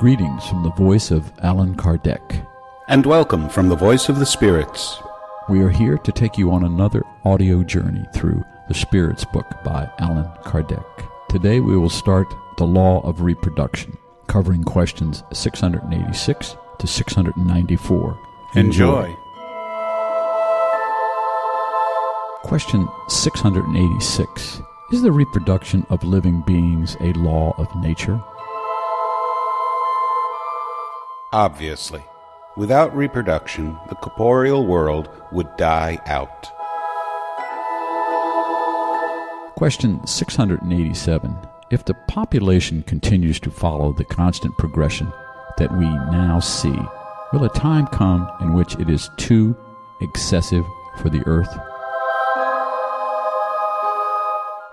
Greetings from the voice of Allan Kardec. And welcome from the voice of the spirits. We are here to take you on another audio journey through the Spirits book by Allan Kardec. Today we will start The Law of Reproduction, covering questions 686 to 694. Enjoy. Question 686. Is the reproduction of living beings a law of nature? Obviously. Without reproduction, the corporeal world would die out. Question 687. If the population continues to follow the constant progression that we now see, will a time come in which it is too excessive for the earth?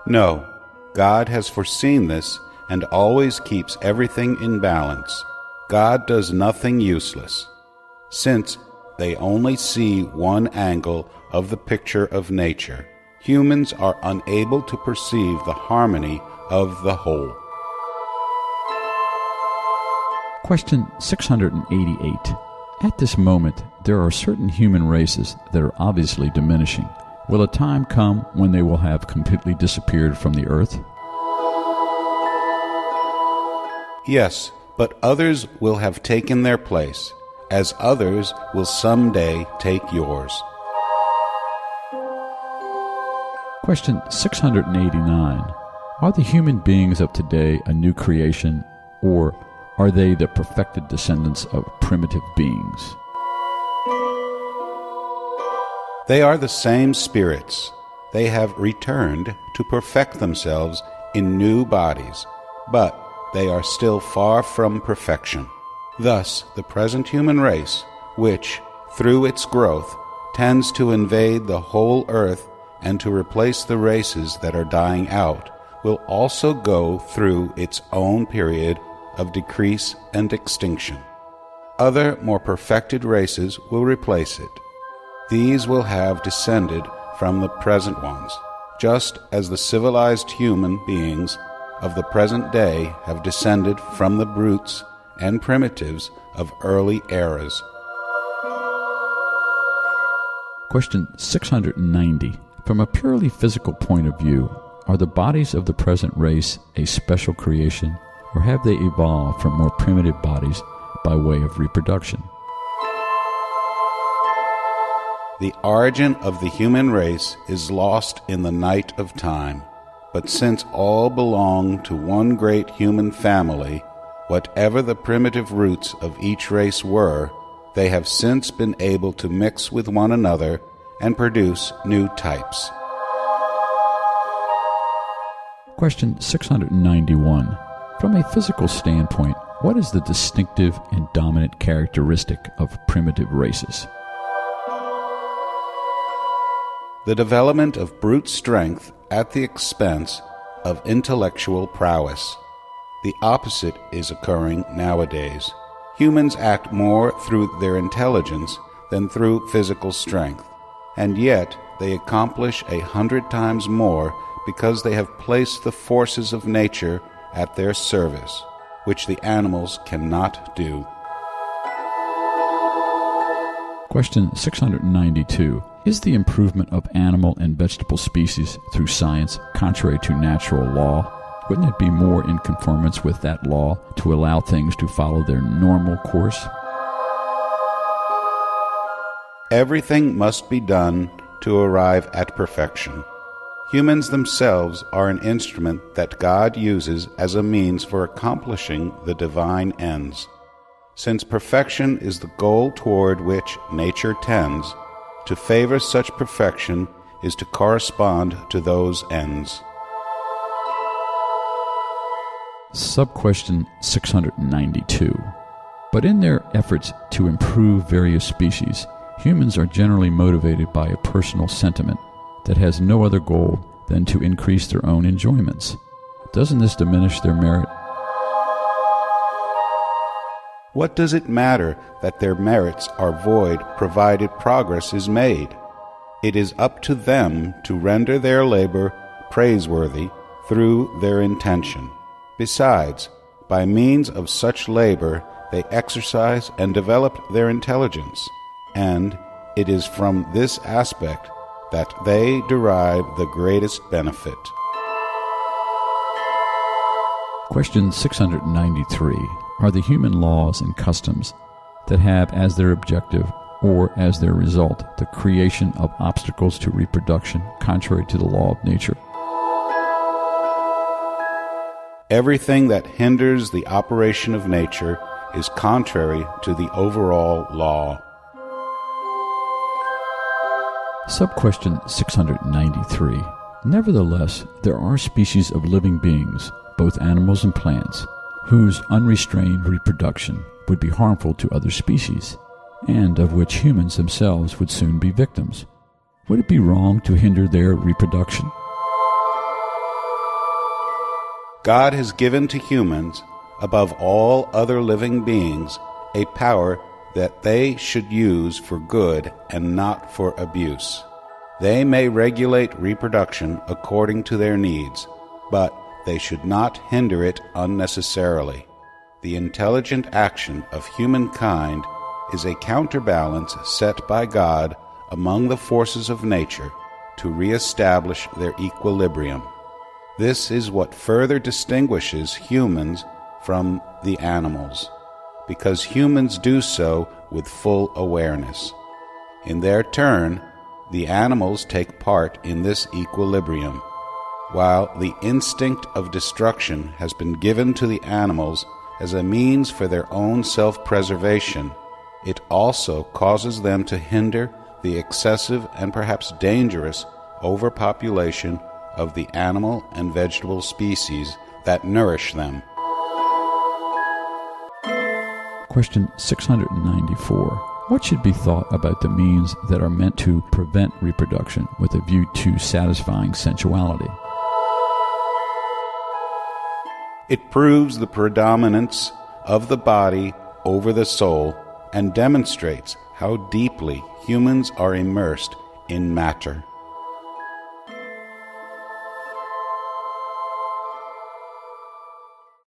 No, God has foreseen this and always keeps everything in balance. God does nothing useless. Since they only see one angle of the picture of nature, humans are unable to perceive the harmony of the whole. Question 688. At this moment, there are certain human races that are obviously diminishing. Will a time come when they will have completely disappeared from the earth? Yes, but others will have taken their place, as others will someday take yours. Question 689. Are the human beings of today a new creation, or are they the perfected descendants of primitive beings? They are the same spirits. They have returned to perfect themselves in new bodies, but they are still far from perfection. Thus, the present human race, which, through its growth, tends to invade the whole earth and to replace the races that are dying out, will also go through its own period of decrease and extinction. Other, more perfected races will replace it. These will have descended from the present ones, just as the civilized human beings of the present day have descended from the brutes and primitives of early eras. Question 690. From a purely physical point of view, are the bodies of the present race a special creation, or have they evolved from more primitive bodies by way of reproduction? The origin of the human race is lost in the night of time. But since all belong to one great human family, whatever the primitive roots of each race were, they have since been able to mix with one another and produce new types. Question 691. From a physical standpoint, what is the distinctive and dominant characteristic of primitive races? The development of brute strength at the expense of intellectual prowess. The opposite is occurring nowadays. Humans act more through their intelligence than through physical strength, and yet they accomplish 100 times more because they have placed the forces of nature at their service, which the animals cannot do. Question 692. Is the improvement of animal and vegetable species through science contrary to natural law? Wouldn't it be more in conformance with that law to allow things to follow their normal course? Everything must be done to arrive at perfection. Humans themselves are an instrument that God uses as a means for accomplishing the divine ends. Since perfection is the goal toward which nature tends, to favor such perfection is to correspond to those ends. Sub-question 692. But in their efforts to improve various species, humans are generally motivated by a personal sentiment that has no other goal than to increase their own enjoyments. Doesn't this diminish their merit? What does it matter that their merits are void provided progress is made? It is up to them to render their labor praiseworthy through their intention. Besides, by means of such labor they exercise and develop their intelligence, and it is from this aspect that they derive the greatest benefit. Question 693. Are the human laws and customs that have as their objective or as their result the creation of obstacles to reproduction contrary to the law of nature? Everything that hinders the operation of nature is contrary to the overall law. Sub-question 693. Nevertheless, there are species of living beings, both animals and plants, whose unrestrained reproduction would be harmful to other species, and of which humans themselves would soon be victims. Would it be wrong to hinder their reproduction? God has given to humans, above all other living beings, a power that they should use for good and not for abuse. They may regulate reproduction according to their needs, but they should not hinder it unnecessarily. The intelligent action of humankind is a counterbalance set by God among the forces of nature to re-establish their equilibrium. This is what further distinguishes humans from the animals, because humans do so with full awareness. In their turn, the animals take part in this equilibrium. While the instinct of destruction has been given to the animals as a means for their own self-preservation, it also causes them to hinder the excessive and perhaps dangerous overpopulation of the animal and vegetable species that nourish them. Question 694. What should be thought about the means that are meant to prevent reproduction with a view to satisfying sensuality? It proves the predominance of the body over the soul and demonstrates how deeply humans are immersed in matter.